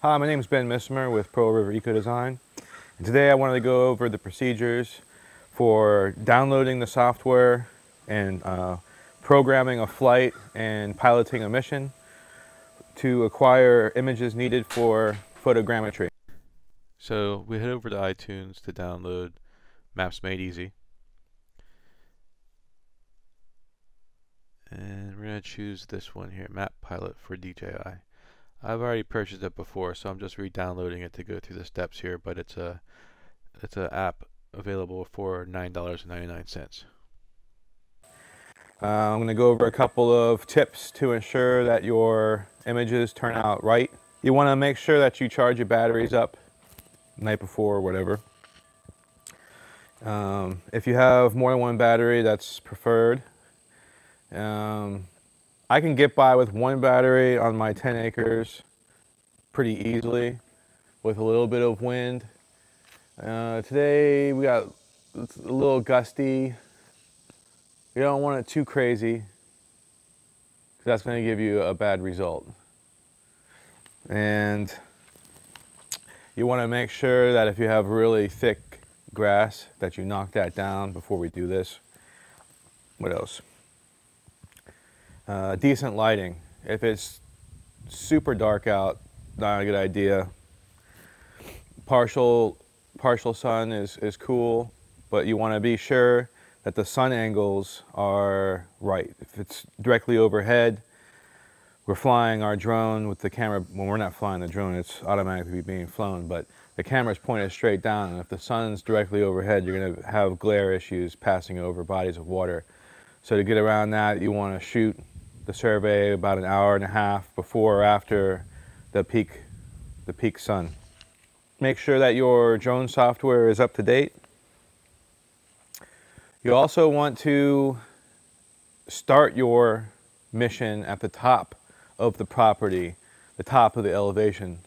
Hi, my name is Ben Mismer with Pearl River Eco Design, and today I wanted to go over the procedures for downloading the software and programming a flight and piloting a mission to acquire images needed for photogrammetry. So we head over to iTunes to download Maps Made Easy. And we're going to choose this one here, Map Pilot for DJI. I've already purchased it before, so I'm just re-downloading it to go through the steps here, but it's a app available for $9.99. I'm going to go over a couple of tips to ensure that your images turn out right. You want to make sure that you charge your batteries up the night before or whatever. If you have more than one battery, that's preferred. I can get by with one battery on my 10 acres pretty easily with a little bit of wind. Today we got a little gusty. You don't want it too crazy because that's going to give you a bad result. And you want to make sure that if you have really thick grass that you knock that down before we do this. What else? Decent lighting. If it's super dark out, not a good idea. Partial sun is cool, but you want to be sure that the sun angles are right. If it's directly overhead, we're flying our drone with the camera. When we're not flying the drone, it's automatically being flown, but the camera's pointed straight down, and if the sun's directly overhead, you're going to have glare issues passing over bodies of water. So to get around that, you want to shoot the survey about an hour and a half before or after the peak sun. Make sure that your drone software is up to date. You also want to start your mission at the top of the property, the top of the elevation.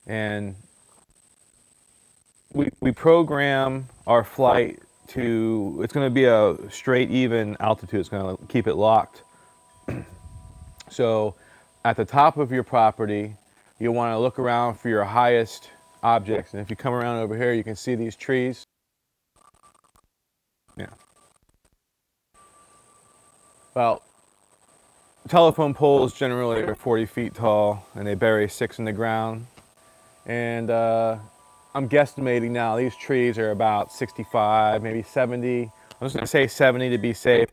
And we program our flight to, it's going to be a straight, even altitude. It's going to keep it locked. So at the top of your property, you want to look around for your highest objects. And if you come around over here, you can see these trees. Yeah. Well, telephone poles generally are 40 feet tall, and they bury 6 in the ground. And I'm guesstimating now these trees are about 65, maybe 70. I'm just going to say 70 to be safe.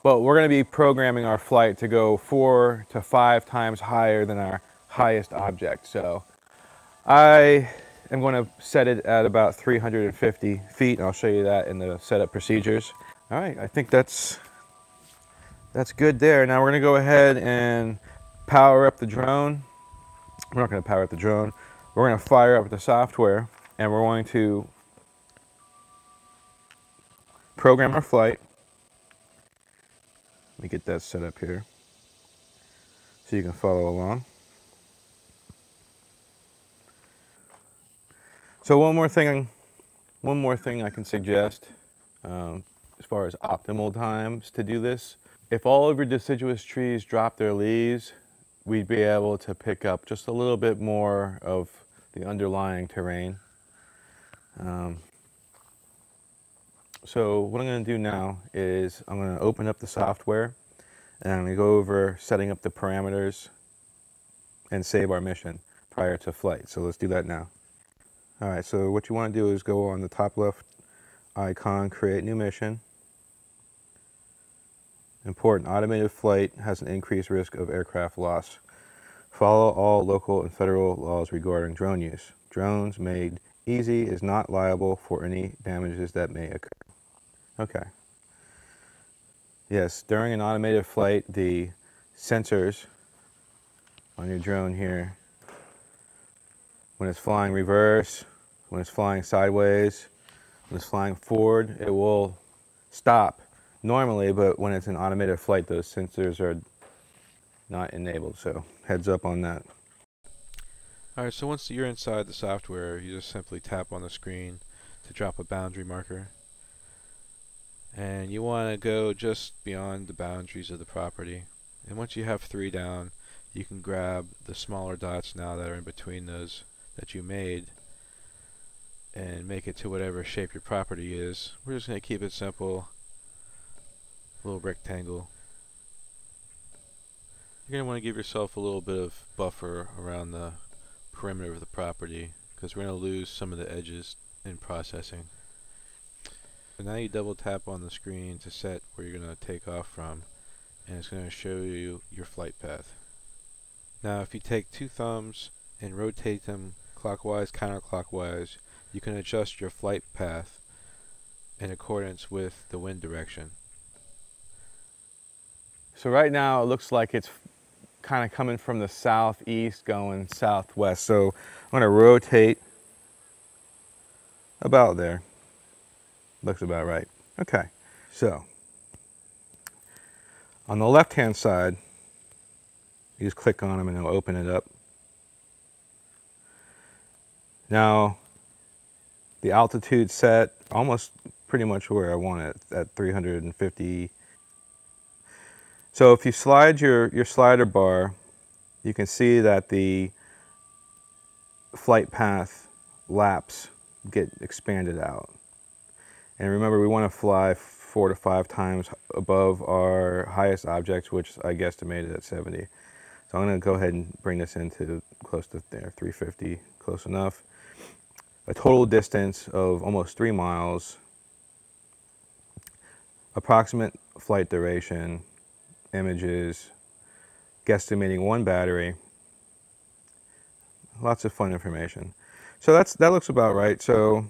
But we're going to be programming our flight to go 4 to 5 times higher than our highest object. So I am going to set it at about 350 feet, and I'll show you that in the setup procedures. All right, I think that's good there. Now we're going to go ahead and power up the drone. We're not going to power up the drone. We're going to fire up the software, and we're going to program our flight. Let me get that set up here so you can follow along. So one more thing I can suggest as far as optimal times to do this. If all of your deciduous trees drop their leaves, we'd be able to pick up just a little bit more of the underlying terrain. So what I'm going to do now is I'm going to open up the software, and I'm going to go over setting up the parameters and save our mission prior to flight. So let's do that now. All right, so what you want to do is go on the top left icon, create new mission. Important, automated flight has an increased risk of aircraft loss. Follow all local and federal laws regarding drone use. Drones made easy is not liable for any damages that may occur. Okay. Yes, during an automated flight, the sensors on your drone here, when it's flying reverse, when it's flying sideways, when it's flying forward, it will stop normally, but when it's an automated flight, those sensors are not enabled, so heads up on that. Alright, so once you're inside the software, you just simply tap on the screen to drop a boundary marker. And you want to go just beyond the boundaries of the property. And once you have 3 down, you can grab the smaller dots now that are in between those that you made and make it to whatever shape your property is. We're just going to keep it simple, a little rectangle. You're going to want to give yourself a little bit of buffer around the perimeter of the property because we're going to lose some of the edges in processing. So now you double tap on the screen to set where you're going to take off from, and it's going to show you your flight path. Now if you take two thumbs and rotate them clockwise, counterclockwise, you can adjust your flight path in accordance with the wind direction. So right now it looks like it's kind of coming from the southeast going southwest. So I'm going to rotate about there. Looks about right. Okay, so on the left hand side, you just click on them and it'll open it up. Now the altitude set almost pretty much where I want it, at 350. So if you slide your slider bar, you can see that the flight path laps get expanded out. And remember, we want to fly 4 to 5 times above our highest objects, which I guesstimated at 70. So I'm going to go ahead and bring this into close to there, 350, close enough. A total distance of almost 3 miles. Approximate flight duration, images, guesstimating 1 battery. Lots of fun information. So that looks about right. So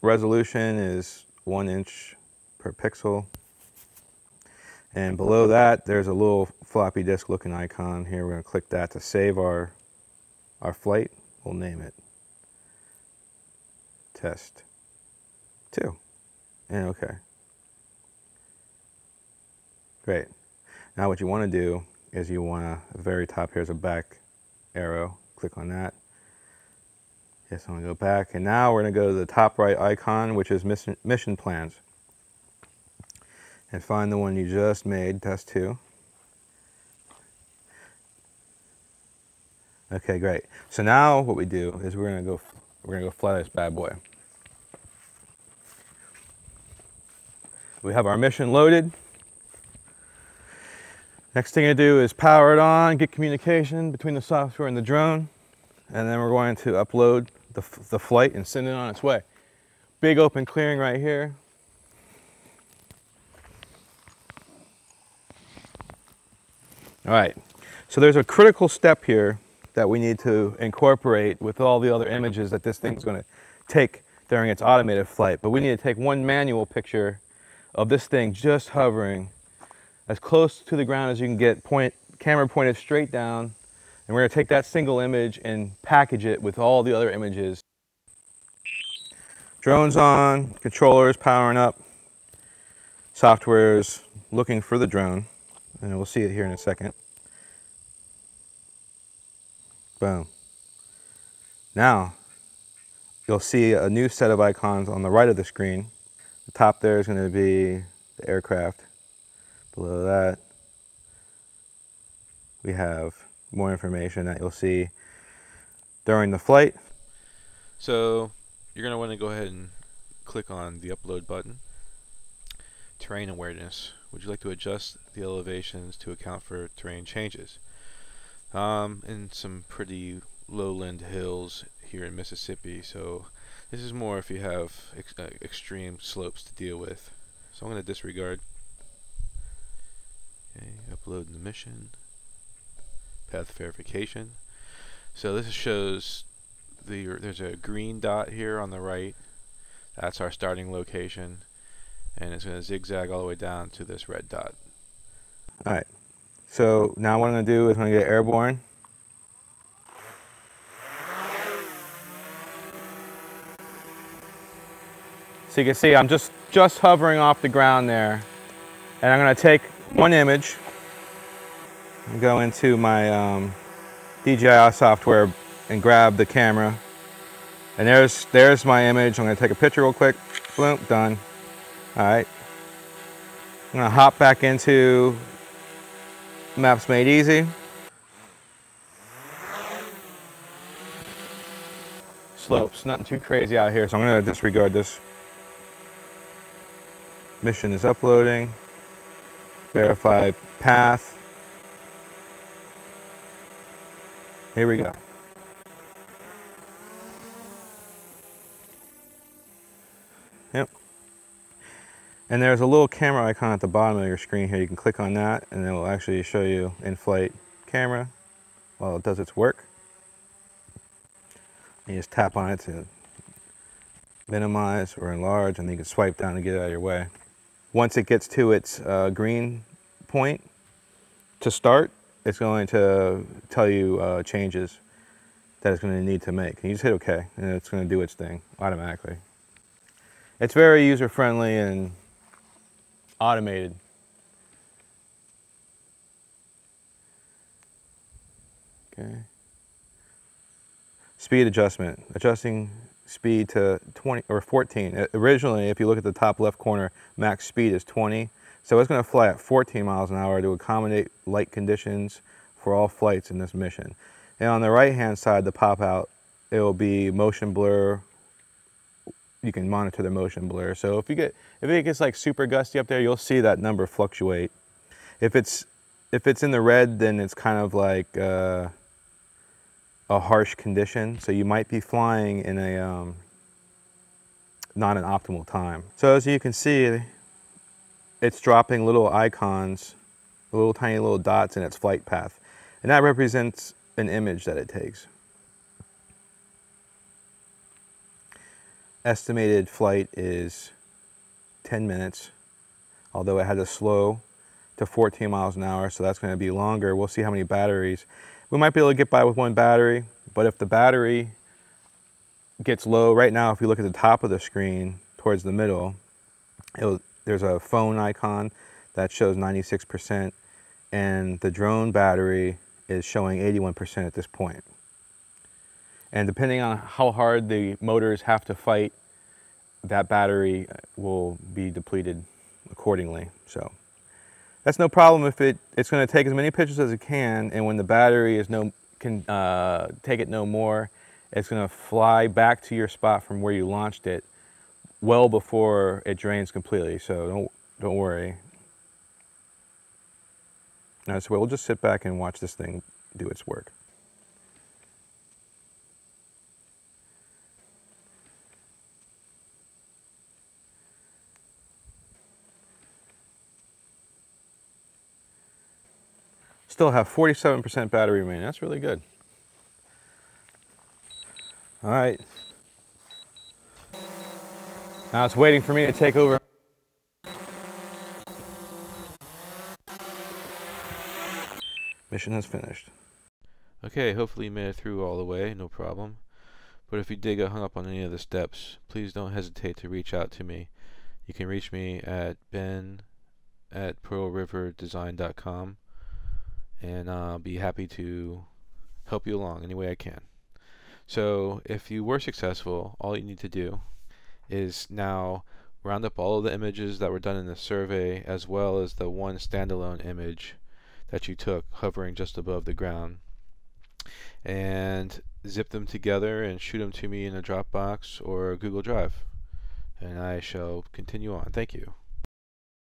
resolution is 1 inch per pixel. And below that, there's a little floppy disk looking icon here. We're going to click that to save our flight. We'll name it Test 2. And okay. Great. Now what you want to do is you want to, the very top here is a back arrow. Click on that. Yes, I'm going to go back. And now we're going to go to the top right icon, which is mission plans. And find the one you just made, Test 2. Okay, great. So now what we do is we're going to go fly this bad boy. We have our mission loaded. Next thing to do is power it on, get communication between the software and the drone, and then we're going to upload the flight and send it on its way. Big open clearing right here. All right, so there's a critical step here that we need to incorporate with all the other images that this thing's going to take during its automated flight. But we need to take one manual picture of this thing just hovering as close to the ground as you can get, camera pointed straight down, and we're going to take that single image and package it with all the other images. Drone's on, controllers powering up, software's looking for the drone, and we'll see it here in a second. Boom. Now, you'll see a new set of icons on the right of the screen. The top there is going to be the aircraft. Below that, we have more information that you'll see during the flight. So you're going to want to go ahead and click on the upload button. Terrain awareness. Would you like to adjust the elevations to account for terrain changes? In some pretty lowland hills here in Mississippi, so this is more if you have extreme slopes to deal with. So I'm going to disregard. Okay, upload the mission, path verification. So this shows there's a green dot here on the right. That's our starting location, and it's going to zigzag all the way down to this red dot. All right. So now what I'm going to do is I'm going to get airborne. So you can see I'm just hovering off the ground there. And I'm going to take one image and go into my DJI software and grab the camera. And there's my image. I'm going to take a picture real quick. Boom, done. All right. I'm going to hop back into Maps made easy. Slopes, nothing too crazy out here, so I'm going to disregard this. Mission is uploading. Verify path. Here we go. Yep. And there's a little camera icon at the bottom of your screen here. You can click on that and it will actually show you in-flight camera while it does its work. You just tap on it to minimize or enlarge, and then you can swipe down to get it out of your way. Once it gets to its green point to start, it's going to tell you changes that it's going to need to make. And you just hit OK, and it's going to do its thing automatically. It's very user-friendly and automated. Okay. Speed adjustment, adjusting speed to 20 or 14. Originally, if you look at the top left corner, max speed is 20. So it's going to fly at 14 miles an hour to accommodate light conditions for all flights in this mission. And on the right-hand side, the pop-out, it will be motion blur. You can monitor the motion blur. So if it gets like super gusty up there, you'll see that number fluctuate. If it's in the red, then it's kind of like a harsh condition, so you might be flying in a not an optimal time. So as you can see, it's dropping little icons, little tiny little dots in its flight path, and that represents an image that it takes. Estimated flight is 10 minutes, although it had to slow to 14 miles an hour, so that's going to be longer. We'll see how many batteries. We might be able to get by with one battery, but if the battery gets low, right now if you look at the top of the screen towards the middle, there's a phone icon that shows 96%, and the drone battery is showing 81% at this point. And depending on how hard the motors have to fight, that battery will be depleted accordingly. So that's no problem if it's going to take as many pictures as it can, and when the battery can take it no more, it's going to fly back to your spot from where you launched it well before it drains completely. So don't worry. All right, so we'll just sit back and watch this thing do its work. Still have 47% battery remaining. That's really good. All right. Now it's waiting for me to take over. Mission has finished. Okay, hopefully you made it through all the way, no problem. But if you did get hung up on any of the steps, please don't hesitate to reach out to me. You can reach me at ben@pearlriverdesign.com, and I'll be happy to help you along any way I can. So if you were successful, all you need to do is now round up all of the images that were done in the survey, as well as the one standalone image that you took hovering just above the ground, and zip them together and shoot them to me in a Dropbox or a Google Drive, and I shall continue on. Thank you.